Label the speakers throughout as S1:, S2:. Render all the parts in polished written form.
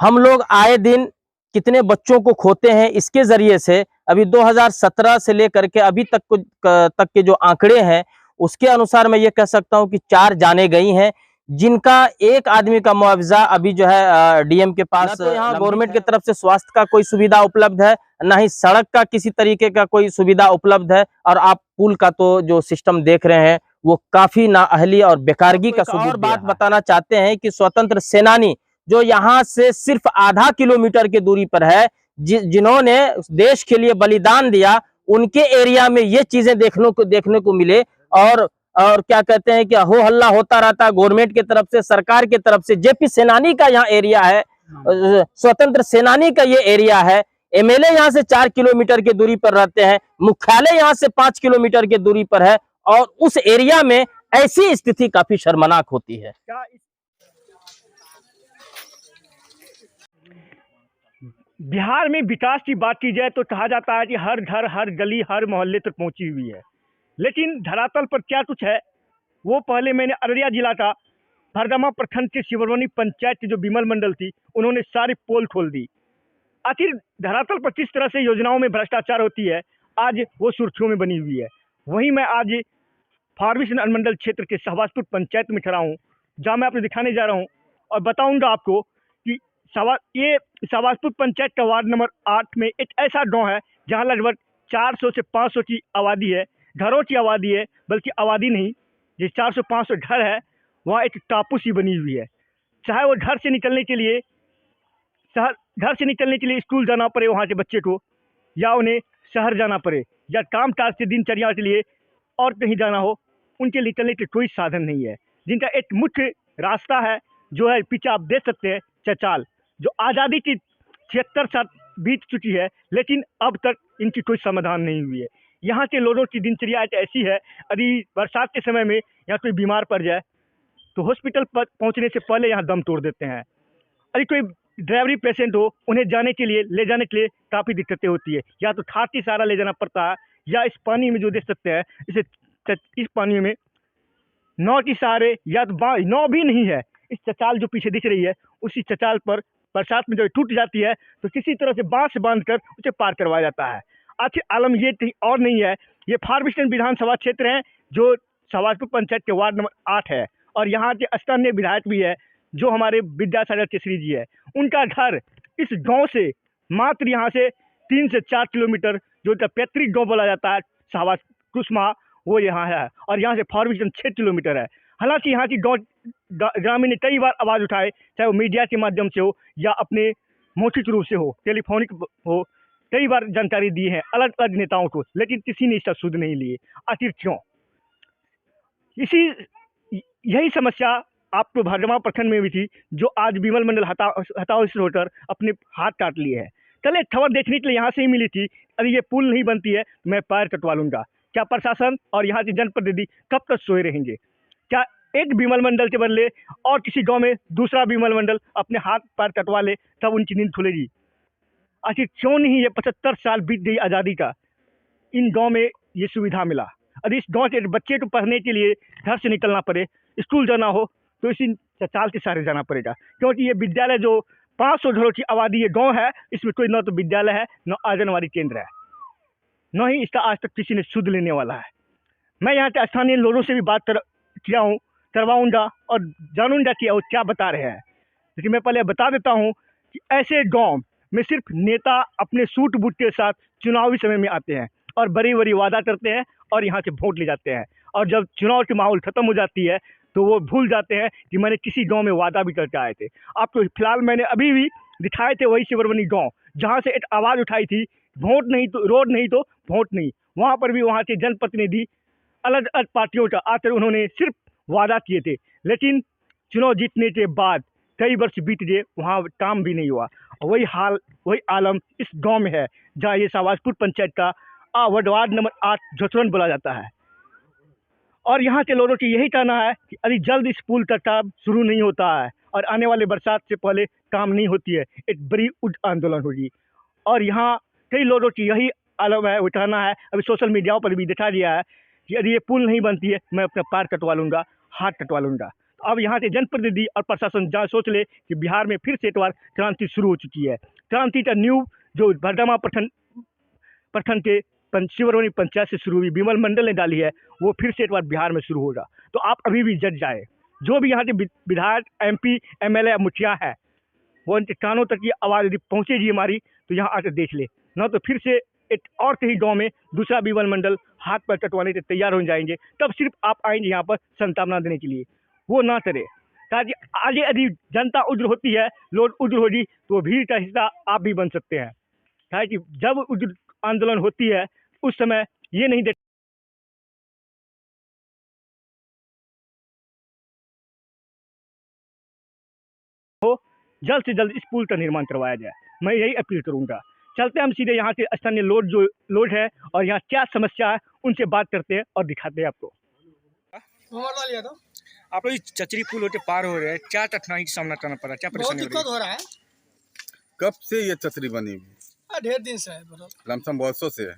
S1: हम लोग आए दिन कितने बच्चों को खोते हैं इसके ज़रिए से अभी 2017 से लेकर के अभी तक के जो आंकड़े हैं, उसके अनुसार मैं ये कह सकता हूँ कि 4 जानें गई हैं, जिनका एक आदमी का मुआवज़ा अभी जो है डीएम के पास ना तो यहाँ गवर्नमेंट की तरफ से स्वास्थ्य का कोई सुविधा उपलब्ध है, ना ही सड़क का किसी तरीके का कोई सुविधा उपलब्ध है और आप पुल का तो जो सिस्टम देख रहे हैं, वो काफ़ी नाअहली और बेकारगी का सबूत और बात बताना चाहते हैं कि स्वतंत्र सेनानी जो यहाँ से सिर्फ आधा किलोमीटर की दूरी पर है, जिन्होंने देश के लिए बलिदान दिया, उनके एरिया में ये चीजें देखने को मिले और क्या कहते हैं कि हो हल्ला होता रहता है गवर्नमेंट की तरफ से, सरकार की तरफ से। जेपी सेनानी का यहाँ एरिया है, स्वतंत्र सेनानी का ये एरिया है। एमएलए यहाँ से 4 किलोमीटर की दूरी पर रहते हैं, मुख्यालय यहाँ से 5 किलोमीटर की दूरी पर है और उस एरिया में ऐसी स्थिति काफी शर्मनाक होती है।
S2: बिहार में विकास की बात की जाए तो कहा जाता है कि हर घर, हर गली, हर मोहल्ले तक पहुंची हुई है, लेकिन धरातल पर क्या कुछ है वो पहले मैंने अररिया जिला का भरदमा प्रखंड के शिवरवनी पंचायत की जो विमल मंडल थी, उन्होंने सारी पोल खोल दी। आखिर धरातल पर किस तरह से योजनाओं में भ्रष्टाचार होती है, आज वो सुर्खियों में बनी हुई है। वहीं मैं आज फारबिसगंज अनुमंडल क्षेत्र के शहबाजपुर पंचायत में खड़ा हूँ, जहाँ मैं आपको दिखाने जा रहा हूँ और बताऊंगा आपको कि ये शहबाजपुर पंचायत का वार्ड नंबर 8 में एक ऐसा गांव है जहां लगभग 400 से 500 की आबादी है, घरों की आबादी है, बल्कि आबादी नहीं, जिस 400-500 घर है वहाँ एक टापू सी बनी हुई है। चाहे वो घर से निकलने के लिए स्कूल जाना पड़े वहाँ के बच्चे को, या उन्हें शहर जाना पड़े, या काम काज से दिनचर्या के लिए और कहीं जाना हो, उनके निकलने के कोई साधन नहीं है। जिनका एक मुख्य रास्ता है जो है पीछे आप देख सकते हैं चचाल, जो आज़ादी की 76 साल बीत चुकी है, लेकिन अब तक इनकी कोई समाधान नहीं हुई है। यहाँ के लोगों की दिनचर्या ऐसी है, यदि बरसात के समय में यहाँ कोई बीमार पड़ जाए तो हॉस्पिटल पर पहुँचने से पहले यहाँ दम तोड़ देते हैं। यदि कोई ड्राइवरी पेशेंट हो, उन्हें ले जाने के लिए काफ़ी दिक्कतें होती है, या तो ठाट की सहारा ले जाना पड़ता है, या इस पानी में जो देख सकते हैं इस पानी में नाव की सहारे, या तो नाव भी नहीं है, इस चचाल जो पीछे दिख रही है उसी चचाल पर बरसात में जब टूट जाती है तो किसी तरह से बांस बांधकर उसे पार करवाया जाता है। आखिर आलम ये और नहीं है, ये फारबिसगंज विधानसभा क्षेत्र है जो शहबाजपुर पंचायत के वार्ड नंबर 8 है, और यहाँ के स्थानीय विधायक भी है जो हमारे विद्यासागर केसरी जी है। उनका घर इस गांव से मात्र यहाँ से 3 से 4 किलोमीटर, जो पैतृक गाँव बोला जाता है शहबाज कुसमा, वो यहाँ है, और यहाँ से फारबिसगंज 6 किलोमीटर है। हालांकि यहाँ की ग्रामीण ने कई बार आवाज़ उठाए, चाहे वो मीडिया के माध्यम से हो या अपने मौखिक रूप से हो, टेलीफोनिक हो, कई बार जानकारी दी है अलग अलग नेताओं को, लेकिन किसी ने इसका सुध नहीं लिए। आखिर क्यों? यही समस्या आपको भरदमा प्रखंड में भी थी, जो आज विमल मंडल हताश होकर अपने हाथ काट लिए है। कल एक खबर देखने के लिए यहाँ से ही मिली थी, अरे ये पुल नहीं बनती है मैं पैर कटवा लूंगा। क्या प्रशासन और यहाँ के जनप्रतिनिधि कब तक सोए रहेंगे? क्या एक विमल मंडल के बदले और किसी गांव में दूसरा विमल मंडल अपने हाथ पैर कटवा ले तब उनकी नींद खुलेगी? आखिर क्यों नहीं ये 75 साल बीत गई आज़ादी का, इन गांव में ये सुविधा मिला? यदि इस गांव के बच्चे को पढ़ने के लिए घर से निकलना पड़े, स्कूल जाना हो, तो इसी चचाल के सहारे जाना पड़ेगा, क्योंकि ये विद्यालय जो 500 घरों की आबादी ये गाँव है, इसमें कोई न तो विद्यालय है, न आंगनबाड़ी केंद्र है, न ही इसका आज तक किसी ने सुध लेने वाला है। मैं यहाँ के स्थानीय लोगों से भी बात करवाऊंगा और जानूंगा कि वो क्या बता रहे हैं, लेकिन मैं पहले बता देता हूँ कि ऐसे गांव में सिर्फ नेता अपने सूट बूट के साथ चुनावी समय में आते हैं और बड़ी बड़ी वादा करते हैं और यहाँ से वोट ले जाते हैं, और जब चुनाव की माहौल खत्म हो जाती है तो वो भूल जाते हैं कि मैंने किसी गांव में वादा भी करके आए थे। आपको फिलहाल मैंने अभी भी दिखाए थे वही शिवरवनी गाँव, जहाँ से एक आवाज़ उठाई थी, वोट नहीं तो रोड नहीं तो वोट नहीं। वहाँ पर भी वहाँ के जनप्रतिनिधि अलग अलग पार्टियों का आकर उन्होंने सिर्फ वादा किए थे, लेकिन चुनाव जीतने के बाद कई वर्ष बीत गए, वहाँ काम भी नहीं हुआ। वही आलम इस गांव में है, जहाँ ये शहबाजपुर पंचायत का वार्ड नंबर 8 जोचवन बोला जाता है। और यहाँ के लोगों की यही कहना है कि अभी जल्द इस पुल का काम शुरू नहीं होता है और आने वाले बरसात से पहले काम नहीं होती है, एक बड़ी उग्र आंदोलन होगी। और यहाँ कई लोगों की यही आलम है, वो कहना है, अभी सोशल मीडिया पर भी दिखा दिया है कि यदि ये पुल नहीं बनती है मैं अपना पैर कटवा लूँगा, हाथ कटवा लूँगा। अब यहाँ से जनप्रतिनिधि और प्रशासन जहाँ सोच ले कि बिहार में फिर से एक बार क्रांति शुरू हो चुकी है। क्रांति का न्यू जो भरदमा प्रखंड के शिवरौनी पंचायत से शुरू हुई, विमल मंडल ने डाली है, वो फिर से एक बार बिहार में शुरू होगा। तो आप अभी भी जज जाए, जो भी यहाँ के विधायक, MP, MLA, मुखिया है, वो उनके कानों तक ये आवाज़ यदि पहुँचेगी हमारी, तो यहाँ आकर देख ले, ना तो फिर से एक और कहीं गांव में दूसरा विमल मंडल हाथ पर कटवाने के तैयार हो जाएंगे। तब सिर्फ आप आएंगे यहाँ पर संतावना देने के लिए, वो ना करे, ताकि आगे यदि जनता उग्र होती है, लोग उग्र होगी, तो भीड़ का हिस्सा आप भी बन सकते हैं। ताकि जब उग्र आंदोलन होती है उस समय ये नहीं देख हो, जल्द से जल्द इस पुल का निर्माण करवाया जाए, मैं यही अपील करूंगा। चलते हम सीधे यहाँ से स्थानीय लोड है और यहाँ क्या समस्या है उनसे बात करते हैं और दिखाते हैं आपको। आप लोग चचरी पुल होते पार हो रहे हैं, क्या कठिनाई का सामना करना पड़ा, क्या
S3: बहुत
S2: परेशानी
S3: दिक्कत हो रहा है।
S4: कब से ये चचरी बनी हुई?
S3: ढेर दिन से है
S4: लमसम बरसों से है।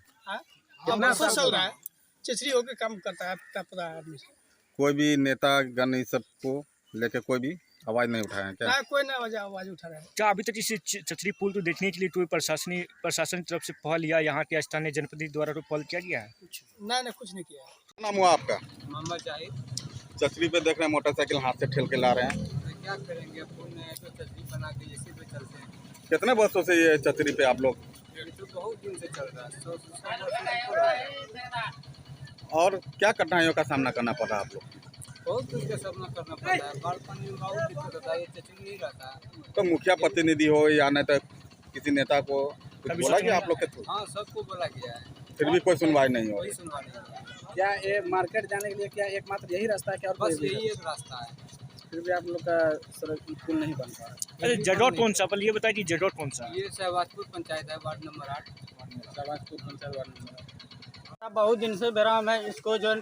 S3: अब बरसों चल रहा है, चचरी होके काम करता है, पता है आदमी।
S4: कोई भी नेता गण इस सबको लेके कोई भी आवाज नहीं उठाया है क्या?
S3: ना कोई ना आवाज उठा रहा है।
S2: क्या अभी तक इस चचरी पुल को देखने के लिए कोई प्रशासन की तरफ से पहल या यहाँ के स्थानीय जनप्रतिनिधि द्वारा कोई पहल किया गया है?
S3: ना कुछ नहीं किया।
S4: क्या नाम हुआ आपका?
S3: मोहम्मद जाहिद।
S4: चचरी पे देख रहे हैं मोटरसाइकिल हाथ से ठेल के ला रहे हैं,
S3: तो क्या करेंगे, पुल में तो चचरी बना के इसी पे चलते हैं।
S4: कितने वर्षों से ये चचरी पे आप लोग?
S3: तो बहुत दिन से चल रहा है।
S4: और क्या कठिनाइयों का सामना करना पड़ रहा है आप लोग?
S3: बहुत कुछ का सामना करना पड़ता है, बाढ़ पानी में बहुत दिक्कत होता है, ये चचरी नहीं रहता है।
S4: तो मुखिया प्रतिनिधि हो या नहीं तो किसी नेता को कुछ बोला गया आप लोग के थ्रू?
S3: हाँ, सबको बोला गया है,
S4: फिर भी कोई सुनवाई नहीं हो
S3: कोई
S4: रही।
S3: सुनवाई नहीं।
S5: क्या ये मार्केट जाने के लिए क्या एकमात्र यही रास्ता है क्या और
S3: बस
S5: कोई भी
S3: यही एक रास्ता है।
S5: फिर भी आप लोग का सड़क पुल नहीं बन पा रहा?
S2: अरे जडौट कौन सा, पहले ये बताइए कि जडौट कौन सा?
S3: ये शहबाजपुर पंचायत है, ward number 8।
S5: Shahbazpur panchayat ward number 8।
S6: बहुत दिन से बेराम है, इसको जो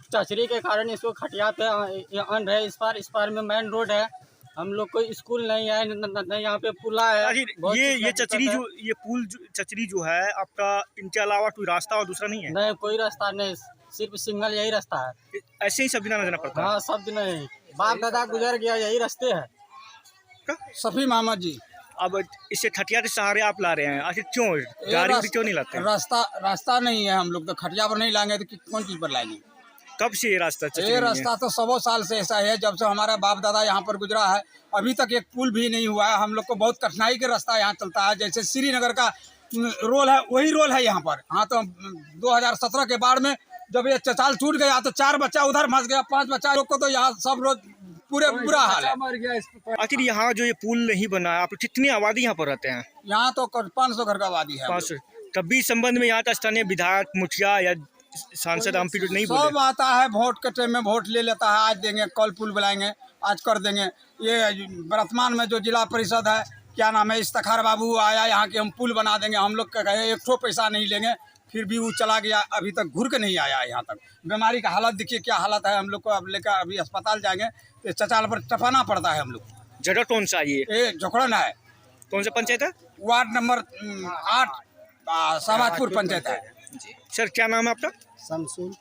S6: चचरी के कारण इसको खटिया पे अन है। इस पार में मेन रोड है, हम लोग को स्कूल नहीं है, न यहाँ पे पुला है। बहुत
S2: ये
S6: दिक्कत
S2: चचरी
S6: है।
S2: जो ये पुल चचरी जो है आपका, इनके अलावा कोई रास्ता और दूसरा नहीं है?
S6: नहीं, कोई रास्ता नहीं, सिर्फ सिंगल यही रास्ता है।
S2: ऐसे ही सब दिन आना जाना पड़ता है?
S6: हाँ, सब दिन यही, बाप दादा गुजर गया, यही रास्ते है।
S5: सफी मोहम्मद जी।
S2: अब इसे खटिया के सहारे आप ला रहे हैं, आखिर क्यों? गाड़ी भी क्यों नहीं लाते हैं?
S5: रास्ता नहीं है, हम लोग तो खटिया पर नहीं लाएंगे तो कौन चीज पर लाएंगे?
S2: कब से ये रास्ता चचरी
S5: ये
S2: नहीं है?
S5: रास्ता तो 100 साल से ऐसा है, जब से हमारा बाप दादा यहाँ पर गुजरा है, अभी तक एक पुल भी नहीं हुआ है। हम लोग को बहुत कठिनाई के रास्ता यहाँ चलता है, जैसे श्रीनगर का रोल है वही रोल है यहाँ पर। हाँ, तो 2017 के बाढ़ में जब ये चचाल टूट गया तो 4 बच्चा उधर फंस गया, 5 बच्चा लोग को तो यहाँ सब रोज पूरे बुरा हाल है।
S2: आखिर यहाँ जो ये पुल नहीं बना है, आप कितनी आबादी यहाँ पर रहते हैं?
S5: यहाँ तो 500 घर का आबादी है।
S2: 500। कभी इस संबंध में यहाँ का स्थानीय विधायक, मुखिया या सांसद MP नहीं बोले?
S5: सब आता है, वोट के टाइम में वोट ले लेता है, आज देंगे, कल पुल बुलाएंगे, आज कर देंगे। ये वर्तमान में जो जिला परिषद है, क्या नाम है, इफ्तिखार बाबू आया यहाँ के, हम पुल बना देंगे, हम लोग कहे 1 ठो पैसा नहीं लेंगे, फिर भी वो चला गया, अभी तक घूर के नहीं आया यहाँ तक। बीमारी का हालत देखिए क्या हालत है, हम लोग को अब लेकर अभी अस्पताल जाएंगे तो चचाल पर टपाना पड़ता है हम लोग।
S2: जगह कौन सा ये
S5: झोकड़न है,
S2: कौन सा पंचायत है?
S5: वार्ड नंबर 8 शहबाजपुर पंचायत है।
S2: सर क्या नाम है आपका?
S6: शमसूल।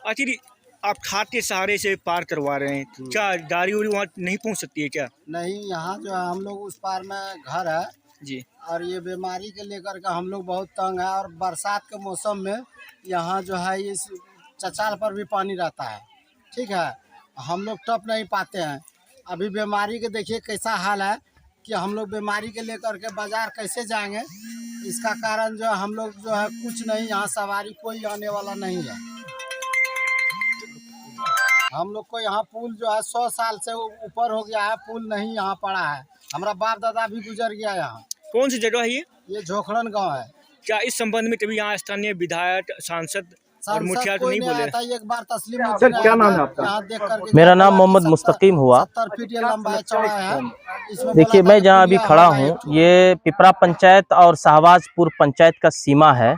S2: आखिर आप खाद के सहारे से पार करवा रहे हैं, क्या गाड़ी उड़ी वहाँ नहीं पहुँच सकती है क्या?
S6: नहीं, यहाँ जो है हम लोग उस पार में घर है
S2: जी,
S6: और ये बीमारी के लेकर के हम लोग बहुत तंग है। और बरसात के मौसम में यहाँ जो है इस चचाल पर भी पानी रहता है, ठीक है, हम लोग टप नहीं पाते हैं। अभी बीमारी के देखिए कैसा हाल है कि हम लोग बीमारी के लेकर के बाजार कैसे जाएंगे। इसका कारण जो है हम लोग जो है कुछ नहीं, यहाँ सवारी कोई आने वाला नहीं है। हम लोग को यहाँ पुल जो है 100 साल से ऊपर हो गया है, पुल नहीं यहाँ पड़ा है। हमारा बाप दादा भी गुजर गया यहाँ।
S2: कौन सी जगह है
S6: ये झोखड़न गांव है।
S2: क्या इस संबंध में कभी यहाँ स्थानीय विधायक, सांसद और मुखिया तो
S6: कोई
S2: नहीं बोले?
S6: आया था, एक बार तस्लीम
S5: सर, क्या नाम है आपका?
S6: यहाँ देख करके
S1: मेरा नाम मोहम्मद मुस्तकीम हुआ।
S6: 70 फीट ये लंबा है, चौड़ा है। इसमें
S1: देखिए,
S6: बोला
S1: मैं
S6: था
S1: जहाँ
S6: कि
S1: अभी
S6: पुलिया
S1: खड़ा
S6: हवा है
S1: हूँ,
S6: एक ठो।
S1: ये पिपरा पंचायत और शाहबाजपुर पंचायत का सीमा है।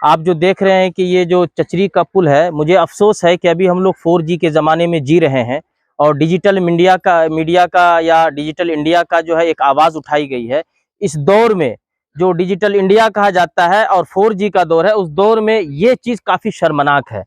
S1: आप जो देख रहे हैं कि ये जो चचरी का पुल है, मुझे अफसोस है कि अभी हम लोग 4G के ज़माने में जी रहे हैं और डिजिटल मीडिया का या डिजिटल इंडिया का जो है एक आवाज़ उठाई गई है। इस दौर में जो डिजिटल इंडिया कहा जाता है और 4G का दौर है, उस दौर में ये चीज़ काफ़ी शर्मनाक है।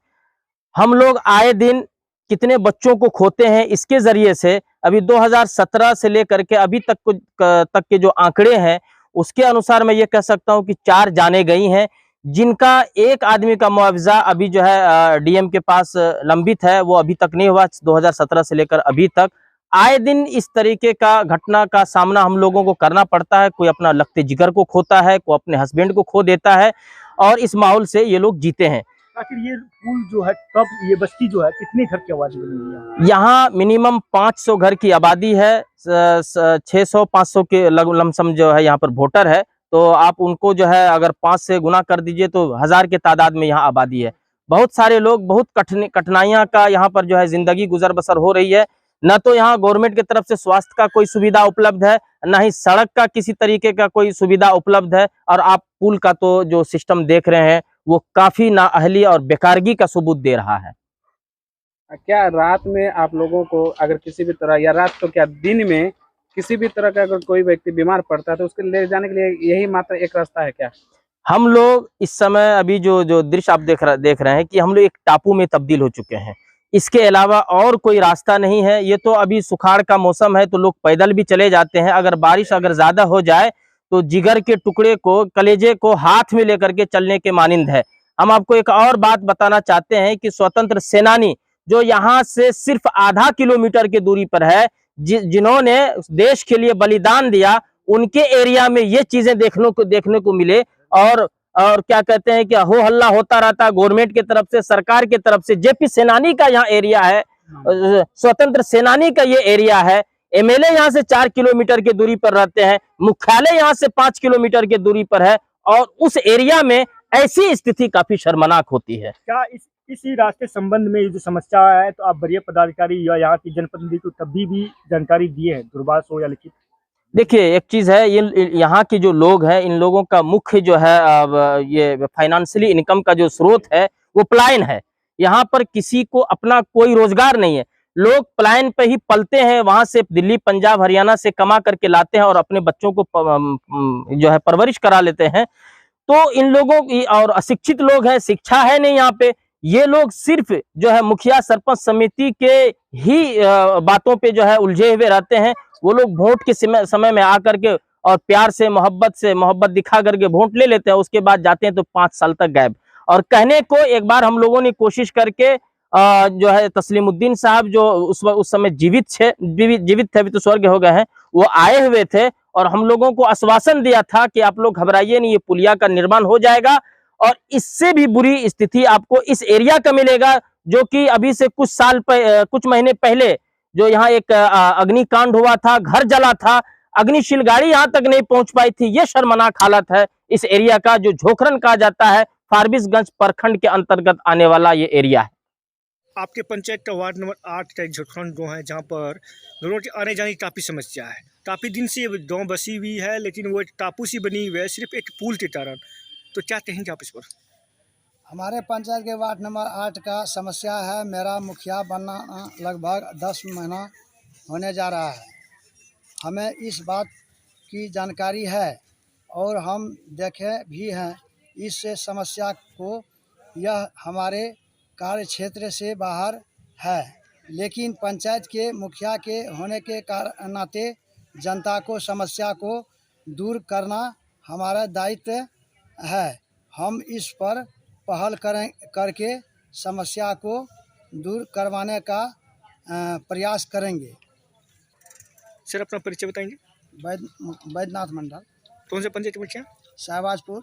S1: हम लोग आए दिन कितने बच्चों को खोते हैं, इसके जरिए से अभी 2017 से लेकर के अभी तक के जो आंकड़े हैं उसके अनुसार मैं ये कह सकता हूं कि 4 जाने गई हैं, जिनका एक आदमी का मुआवजा अभी जो है डीएम के पास लंबित है, वो अभी तक नहीं हुआ। 2017 से लेकर अभी तक आए दिन इस तरीके का घटना का सामना हम लोगों को करना पड़ता है। कोई अपना लगते जिगर को खोता है, कोई अपने हस्बैंड को खो देता है, और इस माहौल से ये लोग जीते हैं।
S2: आखिर ये पुल जो है, कब ये बस्ती जो है कितने घर की आबादी बनी हुई है?
S1: यहाँ मिनिमम 500 घर की आबादी है, 600-500 के लमसम जो है यहाँ पर वोटर है। तो आप उनको जो है अगर 5 से गुना कर दीजिए तो 1000 के तादाद में यहाँ आबादी है। बहुत सारे लोग, बहुत कठिनाइयाँ का यहाँ पर जो है जिंदगी गुजर बसर हो रही है। न तो यहाँ गवर्नमेंट की तरफ से स्वास्थ्य का कोई सुविधा उपलब्ध है, न ही सड़क का किसी तरीके का कोई सुविधा उपलब्ध है, और आप पुल का तो जो सिस्टम देख रहे हैं वो काफी नाअहली और बेकारगी का सबूत दे रहा है।
S7: क्या रात में आप लोगों को अगर किसी भी तरह, या रात तो क्या दिन में किसी भी तरह का अगर कोई व्यक्ति बीमार पड़ता है तो उसके ले जाने के लिए यही मात्र एक रास्ता है क्या?
S1: हम लोग इस समय अभी जो दृश्य आप देख रहे हैं कि हम लोग एक टापू में तब्दील हो चुके हैं। इसके अलावा और कोई रास्ता नहीं है। ये तो अभी सुखाड़ का मौसम है तो लोग पैदल भी चले जाते हैं। अगर बारिश ज्यादा हो जाए तो जिगर के टुकड़े को, कलेजे को हाथ में लेकर के चलने के मानिंद है। हम आपको एक और बात बताना चाहते हैं कि स्वतंत्र सेनानी जो यहाँ से सिर्फ आधा किलोमीटर की दूरी पर है, जिन्होंने देश के लिए बलिदान दिया, उनके एरिया में ये चीजें देखने को मिले। और क्या कहते हैं कि हो हल्ला होता रहता गवर्नमेंट की तरफ से, सरकार की तरफ से। जेपी सेनानी का यहाँ एरिया है, स्वतंत्र सेनानी का ये एरिया है। एमएलए यहाँ से 4 किलोमीटर की दूरी पर रहते हैं, मुख्यालय यहाँ से 5 किलोमीटर की दूरी पर है, और उस एरिया में ऐसी स्थिति काफी शर्मनाक होती है।
S2: क्या इसी रास्ते संबंध में ये जो समस्या है तो आप वरीय पदाधिकारी या यहाँ की जनप्रतिनिधि को तभी भी जानकारी दिए हैं, दूरभाष हो या लिखित?
S1: देखिए, एक चीज है, ये यहाँ के जो लोग हैं, इन लोगों का मुख्य जो है ये फाइनेंशियली इनकम का जो स्रोत है वो पलायन है। यहाँ पर किसी को अपना कोई रोजगार नहीं है। लोग पलायन पे ही पलते हैं, वहां से दिल्ली, पंजाब, हरियाणा से कमा करके लाते हैं और अपने बच्चों को जो है परवरिश करा लेते हैं। तो इन लोगों की, और अशिक्षित लोग हैं, शिक्षा है नहीं यहाँ पे। ये लोग सिर्फ जो है मुखिया सरपंच समिति के ही बातों पे जो है उलझे हुए रहते हैं। वो लोग वोट के समय में आकर के और प्यार से मोहब्बत दिखा करके वोट ले लेते हैं, उसके बाद जाते हैं तो 5 साल तक गायब। और कहने को एक बार हम लोगों ने कोशिश करके जो है तस्लीमुद्दीन साहब जो उस समय जीवित थे, अभी तो स्वर्ग हो गए हैं, वो आए हुए थे और हम लोगों को आश्वासन दिया था कि आप लोग घबराइए नहीं, ये पुलिया का निर्माण हो जाएगा और इससे भी बुरी स्थिति आपको इस एरिया का मिलेगा। जो कि अभी से कुछ महीने पहले जो यहाँ एक अग्निकांड हुआ था, घर जला था, अग्निशील गाड़ी यहाँ तक नहीं पहुंच पाई थी। ये शर्मनाक हालत है इस एरिया का, जो झोखरन कहा जाता है, फारबिसगंज प्रखंड के अंतर्गत आने वाला ये एरिया है।
S2: आपके पंचायत का वार्ड नंबर 8 का झोखरन गाँव है, जहाँ पर लोगों की आने जाने की काफ़ी समस्या है। काफ़ी दिन से ये गाँव बसी हुई है, लेकिन वो एक टापू सी बनी हुई है सिर्फ एक पुल के कारण। तो क्या कहेंगे आप इस पर?
S6: हमारे पंचायत के वार्ड नंबर 8 का समस्या है। मेरा मुखिया बनना लगभग 10 महीना होने जा रहा है। हमें इस बात की जानकारी है और हम देखे भी हैं इस समस्या को। यह हमारे कार्य क्षेत्र से बाहर है, लेकिन पंचायत के मुखिया के होने के नाते जनता को समस्या को दूर करना हमारा दायित्व है। हम इस पर पहल करके समस्या को दूर करवाने का प्रयास करेंगे।
S2: सर, अपना परिचय बताएंगे?
S6: बैद्यनाथ मंडल।
S2: कौन से पंचायत के मुखिया?
S6: शहबाजपुर।